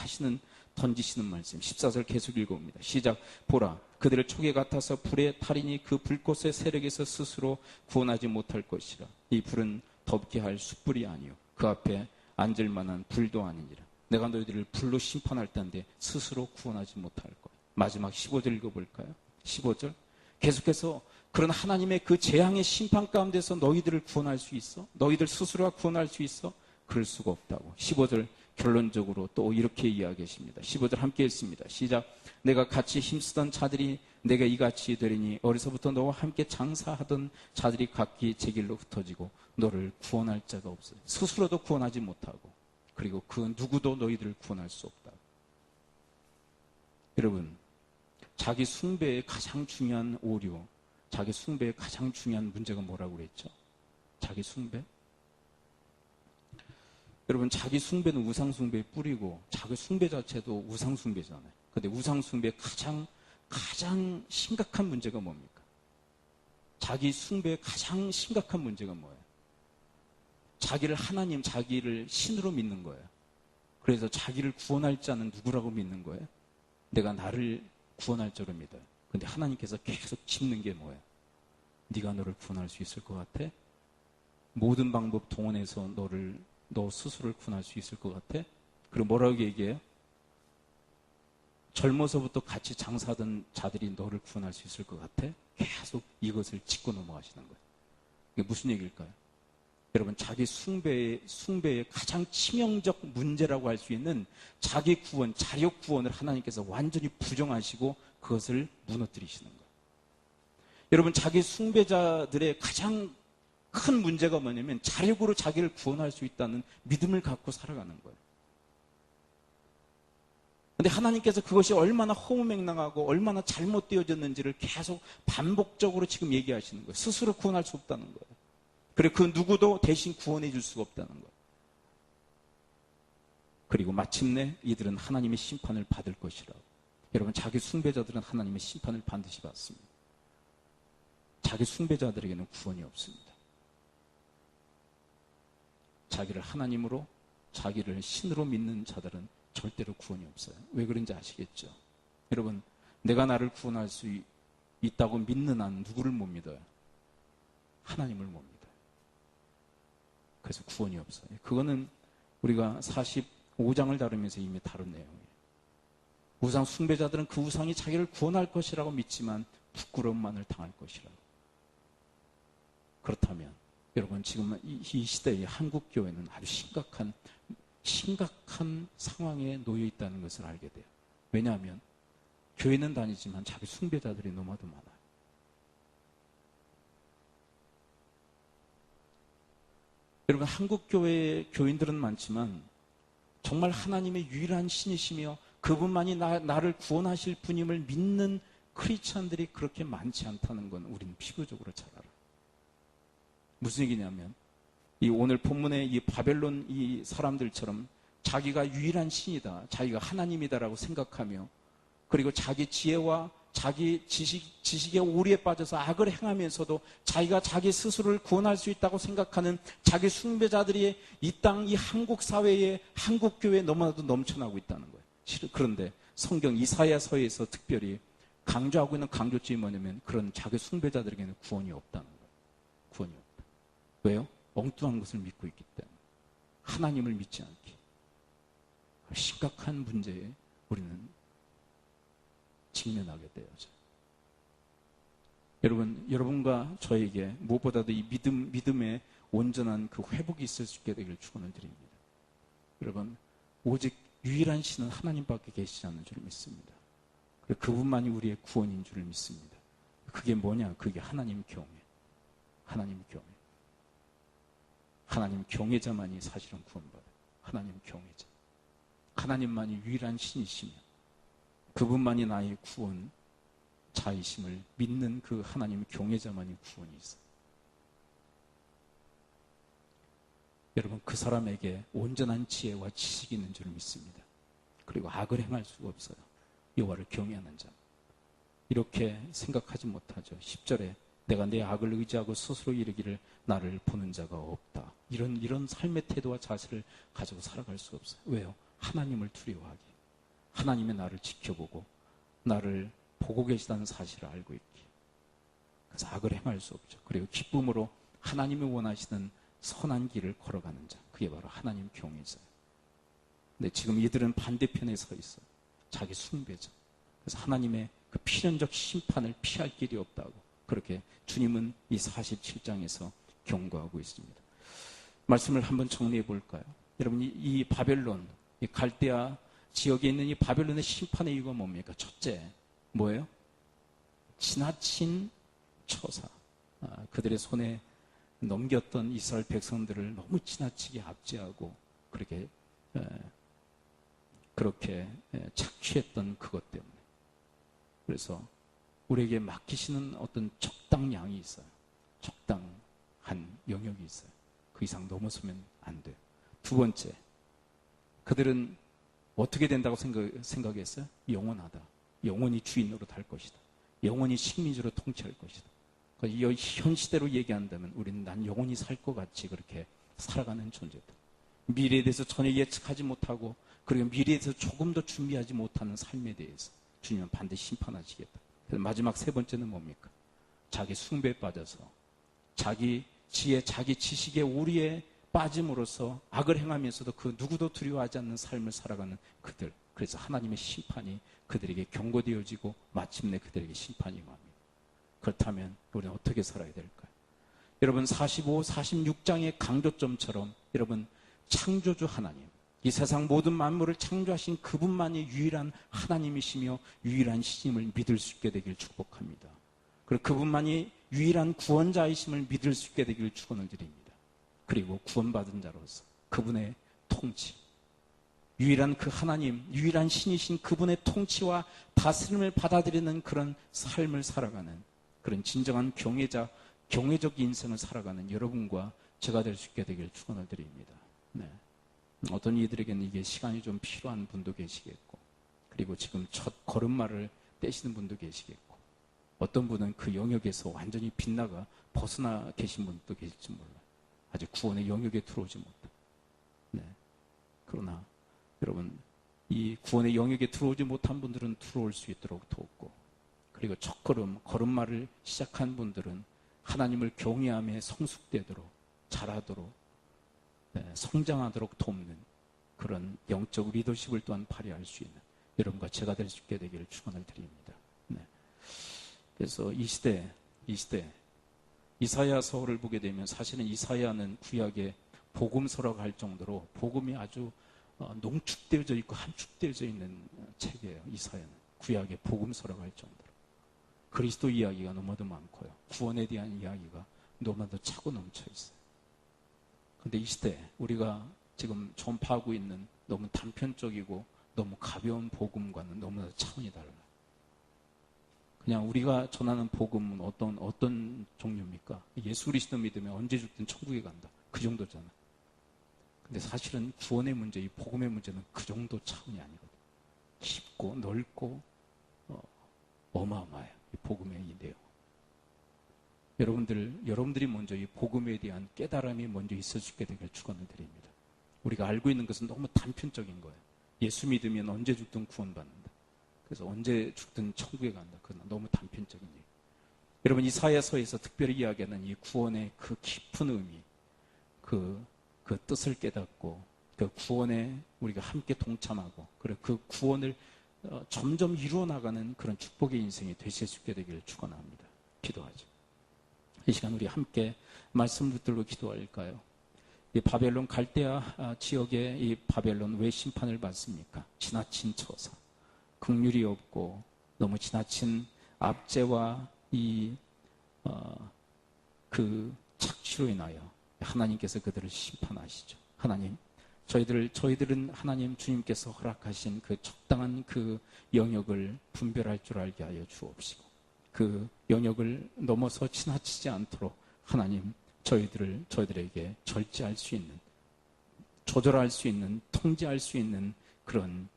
던지시는 말씀. 14절 계속 읽어봅니다. 시작. 보라, 그들을 촉에 같아서 불에 타리니 그 불꽃의 세력에서 스스로 구원하지 못할 것이라. 이 불은 덮게 할 숯불이 아니요 그 앞에 앉을 만한 불도 아니니라. 내가 너희들을 불로 심판할 때인데 스스로 구원하지 못할 거야. 마지막 15절 읽어볼까요? 15절. 계속해서 그런 하나님의 그 재앙의 심판 가운데서 너희들을 구원할 수 있어? 너희들 스스로가 구원할 수 있어? 그럴 수가 없다고. 15절 결론적으로 또 이렇게 이야기하십니다. 15절 함께 읽습니다. 시작. 내가 같이 힘쓰던 자들이 내가 이같이 되리니 어려서부터 너와 함께 장사하던 자들이 각기 제 길로 흩어지고 너를 구원할 자가 없어요. 스스로도 구원하지 못하고 그리고 그 누구도 너희들을 구원할 수 없다. 여러분, 자기 숭배의 가장 중요한 오류, 자기 숭배의 가장 중요한 문제가 뭐라고 그랬죠? 자기 숭배? 여러분, 자기 숭배는 우상 숭배의 뿌리고 자기 숭배 자체도 우상 숭배잖아요. 그런데 우상 숭배의 가장 심각한 문제가 뭡니까? 자기 숭배의 가장 심각한 문제가 뭐예요? 자기를 하나님, 자기를 신으로 믿는 거예요. 그래서 자기를 구원할 자는 누구라고 믿는 거예요? 내가 나를 구원할 자로 믿어요. 근데 하나님께서 계속 짚는 게 뭐예요? 네가 너를 구원할 수 있을 것 같아? 모든 방법 동원해서 너 스스로를 구원할 수 있을 것 같아? 그리고 뭐라고 얘기해요? 젊어서부터 같이 장사하던 자들이 너를 구원할 수 있을 것 같아? 계속 이것을 짚고 넘어가시는 거예요. 이게 무슨 얘기일까요? 여러분, 자기 숭배의 가장 치명적 문제라고 할 수 있는 자기 구원, 자력 구원을 하나님께서 완전히 부정하시고 그것을 무너뜨리시는 거예요. 여러분, 자기 숭배자들의 가장 큰 문제가 뭐냐면 자력으로 자기를 구원할 수 있다는 믿음을 갖고 살아가는 거예요. 그런데 하나님께서 그것이 얼마나 허무맹랑하고 얼마나 잘못되어졌는지를 계속 반복적으로 지금 얘기하시는 거예요. 스스로 구원할 수 없다는 거예요. 그리고 그 누구도 대신 구원해 줄 수가 없다는 거예요. 그리고 마침내 이들은 하나님의 심판을 받을 것이라고. 여러분, 자기 숭배자들은 하나님의 심판을 반드시 받습니다. 자기 숭배자들에게는 구원이 없습니다. 자기를 하나님으로, 자기를 신으로 믿는 자들은 절대로 구원이 없어요. 왜 그런지 아시겠죠? 여러분, 내가 나를 구원할 수 있다고 믿는 한 누구를 못 믿어요? 하나님을 못 믿어요. 그래서 구원이 없어요. 그거는 우리가 45장을 다루면서 이미 다룬 내용이에요. 우상 숭배자들은 그 우상이 자기를 구원할 것이라고 믿지만 부끄러움만을 당할 것이라고. 그렇다면 여러분, 지금 이 시대의 한국교회는 아주 심각한 상황에 놓여 있다는 것을 알게 돼요. 왜냐하면 교회는 다니지만 자기 숭배자들이 너무나도 많아요. 여러분, 한국교회의 교인들은 많지만 정말 하나님의 유일한 신이시며 그분만이 나를 구원하실 분임을 믿는 크리스찬들이 그렇게 많지 않다는 건 우리는 피부적으로 잘 알아요. 무슨 얘기냐면 이 오늘 본문의 이 바벨론 이 사람들처럼 자기가 유일한 신이다, 자기가 하나님이다라고 생각하며 그리고 자기 지혜와 자기 지식의 오리에 빠져서 악을 행하면서도 자기가 자기 스스로를 구원할 수 있다고 생각하는 자기 숭배자들이 이 땅, 이 한국 사회에, 한국 교회에 너무나도 넘쳐나고 있다는 거예요. 그런데 성경 이사야서에서 특별히 강조하고 있는 강조점이 뭐냐면 그런 자기 숭배자들에게는 구원이 없다는 거예요. 구원이 없다. 왜요? 엉뚱한 것을 믿고 있기 때문에. 하나님을 믿지 않기. 심각한 문제에 우리는 직면하게 되어져. 여러분과 저에게 무엇보다도 이 믿음의 온전한 그 회복이 있을 수 있게 되기를 축원을 드립니다. 여러분, 오직 유일한 신은 하나님밖에 계시지 않는 줄 믿습니다. 그리고 그분만이 우리의 구원인 줄 믿습니다. 그게 뭐냐? 그게 하나님 경외. 하나님 경외. 하나님 경외자만이 사실은 구원받아요. 하나님 경외자. 하나님만이 유일한 신이시며 그분만이 나의 구원자이심을 믿는 그 하나님 경외자만이 구원이 있어요. 여러분, 그 사람에게 온전한 지혜와 지식이 있는 줄 믿습니다. 그리고 악을 행할 수가 없어요. 여호와를 경외하는 자. 이렇게 생각하지 못하죠. 10절에 내가 내 악을 의지하고 스스로 이르기를 나를 보는 자가 없다. 이런 삶의 태도와 자세를 가지고 살아갈 수가 없어요. 왜요? 하나님을 두려워하기. 하나님의 나를 지켜보고 나를 보고 계시다는 사실을 알고 있기. 그래서 악을 행할 수 없죠. 그리고 기쁨으로 하나님이 원하시는 선한 길을 걸어가는 자. 그게 바로 하나님 경외자예요. 근데 지금 이들은 반대편에 서 있어요. 자기 숭배자. 그래서 하나님의 그 필연적 심판을 피할 길이 없다고 그렇게 주님은 이 47장에서 경고하고 있습니다. 말씀을 한번 정리해 볼까요? 여러분, 이 바벨론, 이 갈대아 지역에 있는 이 바벨론의 심판의 이유가 뭡니까? 첫째, 뭐예요? 지나친 처사. 그들의 손에 넘겼던 이스라엘 백성들을 너무 지나치게 압제하고 그렇게 착취했던 그것 때문에. 그래서 우리에게 맡기시는 어떤 적당량이 있어요. 적당한 영역이 있어요. 그 이상 넘어서면 안 돼요. 두 번째, 그들은 어떻게 된다고 생각했어요? 영원하다. 영원히 주인으로 달 것이다. 영원히 식민지로 통치할 것이다. 현 시대로 얘기한다면 우리는 난 영원히 살 것 같이 그렇게 살아가는 존재다. 미래에 대해서 전혀 예측하지 못하고 그리고 미래에 대해서 조금도 준비하지 못하는 삶에 대해서 주님은 반드시 심판하시겠다. 그래서 마지막 세 번째는 뭡니까? 자기 숭배에 빠져서 자기 지혜, 자기 지식의 오리에 빠짐으로써 악을 행하면서도 그 누구도 두려워하지 않는 삶을 살아가는 그들. 그래서 하나님의 심판이 그들에게 경고되어지고 마침내 그들에게 심판이 임합니다. 그렇다면 우리는 어떻게 살아야 될까요? 여러분, 45, 46장의 강조점처럼 여러분, 창조주 하나님, 이 세상 모든 만물을 창조하신 그분만이 유일한 하나님이시며 유일한 신임을 믿을 수 있게 되길 축복합니다. 그리고 그분만이 유일한 구원자이심을 믿을 수 있게 되길 축원을 드립니다. 그리고 구원받은 자로서 그분의 통치, 유일한 그 하나님, 유일한 신이신 그분의 통치와 다스림을 받아들이는 그런 삶을 살아가는 그런 진정한 경외적 인생을 살아가는 여러분과 제가 될 수 있게 되길 축원을 드립니다. 네. 어떤 이들에게는 이게 시간이 좀 필요한 분도 계시겠고, 그리고 지금 첫 걸음마를 떼시는 분도 계시겠고, 어떤 분은 그 영역에서 완전히 빗나가 벗어나 계신 분도 계실지 몰라요. 아직 구원의 영역에 들어오지 못한. 네. 그러나 여러분, 이 구원의 영역에 들어오지 못한 분들은 들어올 수 있도록 돕고, 그리고 첫걸음, 걸음마를 시작한 분들은 하나님을 경외함에 성숙되도록, 자라도록, 성장하도록 돕는 그런 영적 리더십을 또한 발휘할 수 있는 여러분과 제가 될 수 있게 되기를 축원을 드립니다. 네. 그래서 이 시대 이사야서를 보게 되면 사실은 이사야는 구약의 복음서라고 할 정도로 복음이 아주 농축되어져 있고 함축되어져 있는 책이에요. 이사야는 구약의 복음서라고 할 정도로 그리스도 이야기가 너무도 많고요. 구원에 대한 이야기가 너무도 차고 넘쳐 있어요. 그런데 이 시대 우리가 지금 전파하고 있는 너무 단편적이고 너무 가벼운 복음과는 너무나 차원이 달라요. 그냥 우리가 전하는 복음은 어떤 종류입니까? 예수 그리스도 믿으면 언제 죽든 천국에 간다. 그 정도잖아. 근데 사실은 구원의 문제, 이 복음의 문제는 그 정도 차원이 아니거든. 깊고 넓고 어마어마해요. 이 복음의 이 내용. 여러분들이 먼저 이 복음에 대한 깨달음이 먼저 있을 수 있게 되길 축원을 드립니다. 우리가 알고 있는 것은 너무 단편적인 거예요. 예수 믿으면 언제 죽든 구원받는다. 그래서 언제 죽든 천국에 간다. 그건 너무 단편적인 얘기. 여러분, 이사야서에서 특별히 이야기하는 이 구원의 그 깊은 의미, 그 뜻을 깨닫고 그 구원에 우리가 함께 동참하고 그리고 그 구원을 점점 이루어 나가는 그런 축복의 인생이 되실 수 있게 되기를 축원합니다. 기도하죠. 이 시간 우리 함께 말씀 붙들고 기도할까요? 이 바벨론 갈대아 지역의 이 바벨론 왜 심판을 받습니까? 지나친 처사, 긍휼이 없고 너무 지나친 압제와 그 착취로 인하여 하나님께서 그들을 심판하시죠. 하나님, 저희들은 하나님 주님께서 허락하신 그 적당한 그 영역을 분별할 줄 알게 하여 주옵시고, 그 영역을 넘어서 지나치지 않도록 하나님 저희들에게 절제할 수 있는, 조절할 수 있는, 통제할 수 있는 그런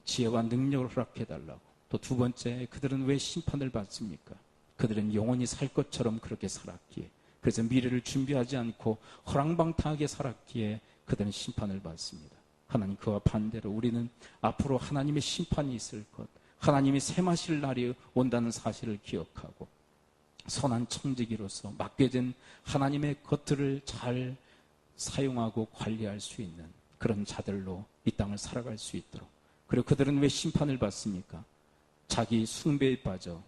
지혜와 능력을 허락해달라고. 또 두 번째, 그들은 왜 심판을 받습니까? 그들은 영원히 살 것처럼 그렇게 살았기에, 그래서 미래를 준비하지 않고 허랑방탕하게 살았기에 그들은 심판을 받습니다. 하나님, 그와 반대로 우리는 앞으로 하나님의 심판이 있을 것, 하나님이 셈하실 날이 온다는 사실을 기억하고 선한 청지기로서 맡겨진 하나님의 것들을 잘 사용하고 관리할 수 있는 그런 자들로 이 땅을 살아갈 수 있도록. 그리고 그들은 왜 심판을 받습니까? 자기 숭배에 빠져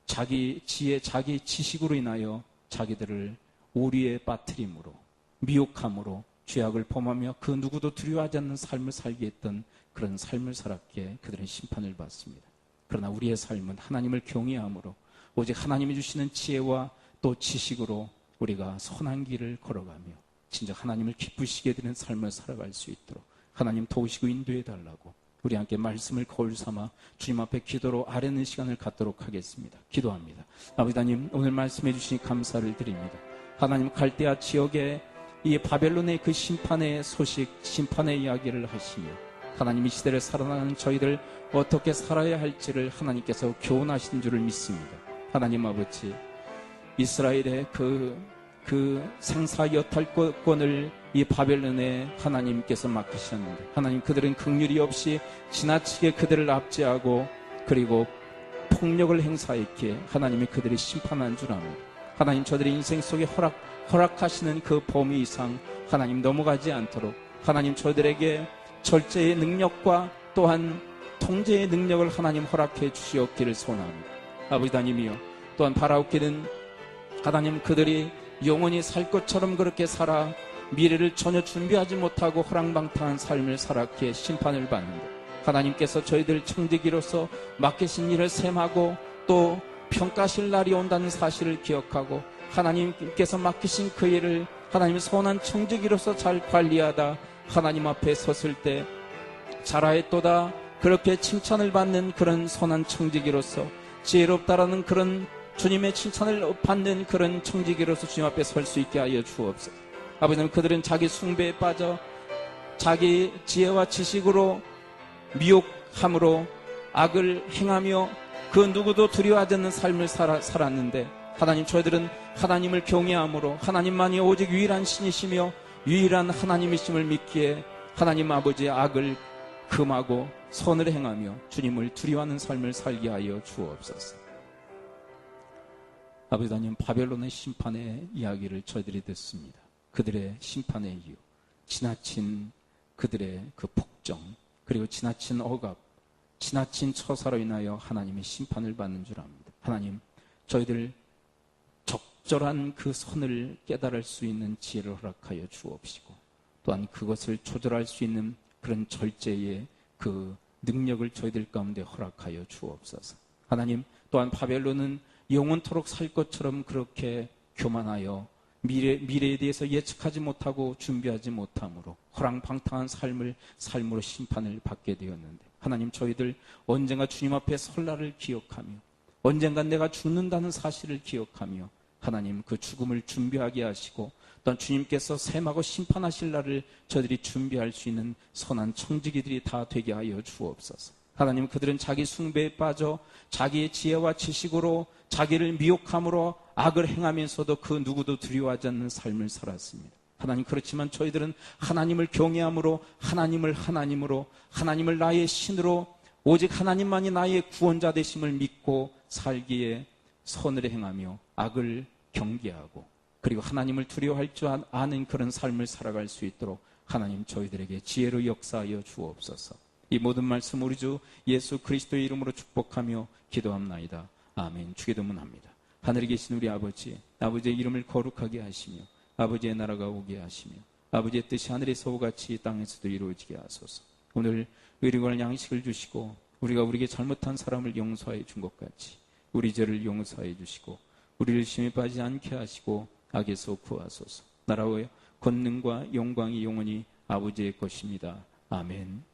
자기 지혜, 자기 지식으로 인하여 자기들을 오리에 빠뜨림으로, 미혹함으로 죄악을 범하며 그 누구도 두려워하지 않는 삶을 살게 했던 그런 삶을 살았기에 그들은 심판을 받습니다. 그러나 우리의 삶은 하나님을 경외함으로 오직 하나님이 주시는 지혜와 또 지식으로 우리가 선한 길을 걸어가며 진짜 하나님을 기쁘시게 되는 삶을 살아갈 수 있도록 하나님 도우시고 인도해 달라고 우리 함께 말씀을 거울 삼아 주님 앞에 기도로 아뢰는 시간을 갖도록 하겠습니다. 기도합니다. 아버지 하나님, 오늘 말씀해 주시니 감사를 드립니다. 하나님, 갈대아 지역에 이 바벨론의 그 심판의 소식, 심판의 이야기를 하시며 하나님, 이 시대를 살아나는 저희들 어떻게 살아야 할지를 하나님께서 교훈하신 줄을 믿습니다. 하나님 아버지, 이스라엘의 그 생사 여탈권을 이 바벨론에 하나님께서 맡기셨는데, 하나님, 그들은 긍휼이 없이 지나치게 그들을 압제하고 그리고 폭력을 행사했기에 하나님이 그들이 심판한 줄 압니다. 하나님, 저들의 인생 속에 허락하시는 그 범위 이상 하나님 넘어가지 않도록 하나님, 저들에게 절제의 능력과 또한 통제의 능력을 하나님 허락해 주시옵기를 소원합니다. 아버지 하나님이여, 또한 바라옵기는 하나님, 그들이 영원히 살 것처럼 그렇게 살아 미래를 전혀 준비하지 못하고 허랑방탕한 삶을 살았기에 심판을 받는데, 하나님께서 저희들 청지기로서 맡기신 일을 셈하고 또 평가하실 날이 온다는 사실을 기억하고 하나님께서 맡기신 그 일을 하나님 선한 청지기로서 잘 관리하다 하나님 앞에 섰을 때 잘하였도다 그렇게 칭찬을 받는 그런 선한 청지기로서, 지혜롭다라는 그런 주님의 칭찬을 받는 그런 청지기로서 주님 앞에 설 수 있게 하여 주옵소서. 아버지는 그들은 자기 숭배에 빠져 자기 지혜와 지식으로 미혹함으로 악을 행하며 그 누구도 두려워하지 않는 삶을 살았는데, 하나님, 저희들은 하나님을 경외함으로 하나님만이 오직 유일한 신이시며 유일한 하나님이심을 믿기에 하나님 아버지의 악을 금하고 선을 행하며 주님을 두려워하는 삶을 살게 하여 주옵소서. 아버지 하나님, 바벨론의 심판의 이야기를 저희들이 듣습니다. 그들의 심판의 이유, 지나친 그들의 그 폭정, 그리고 지나친 억압, 지나친 처사로 인하여 하나님의 심판을 받는 줄 압니다. 하나님, 저희들 적절한 그 선을 깨달을 수 있는 지혜를 허락하여 주옵시고, 또한 그것을 조절할 수 있는 그런 절제의 그 능력을 저희들 가운데 허락하여 주옵소서. 하나님, 또한 바벨론은 영원토록 살 것처럼 그렇게 교만하여 미래에 대해서 예측하지 못하고 준비하지 못함으로 허랑방탕한 삶으로 심판을 받게 되었는데, 하나님, 저희들 언젠가 주님 앞에 설 날을 기억하며 언젠가 내가 죽는다는 사실을 기억하며 하나님, 그 죽음을 준비하게 하시고 또한 주님께서 셈하고 심판하실 날을 저희들이 준비할 수 있는 선한 청지기들이 다 되게 하여 주옵소서. 하나님, 그들은 자기 숭배에 빠져 자기의 지혜와 지식으로 자기를 미혹함으로 악을 행하면서도 그 누구도 두려워하지 않는 삶을 살았습니다. 하나님, 그렇지만 저희들은 하나님을 경외함으로 하나님을 나의 신으로 오직 하나님만이 나의 구원자 되심을 믿고 살기에 선을 행하며 악을 경계하고 그리고 하나님을 두려워할 줄 아는 그런 삶을 살아갈 수 있도록 하나님, 저희들에게 지혜로 역사하여 주옵소서. 이 모든 말씀 우리 주 예수 그리스도의 이름으로 축복하며 기도합나이다. 아멘. 주기도문합니다. 하늘에 계신 우리 아버지, 아버지의 이름을 거룩하게 하시며 아버지의 나라가 오게 하시며 아버지의 뜻이 하늘에서 같이 땅에서도 이루어지게 하소서. 오늘 의리와 양식을 주시고 우리가 우리에게 잘못한 사람을 용서해 준 것 같이 우리 죄를 용서해 주시고 우리를 시험에 빠지지 않게 하시고 악에서 구하소서. 나라와 권능과 영광이 영원히 아버지의 것입니다. 아멘.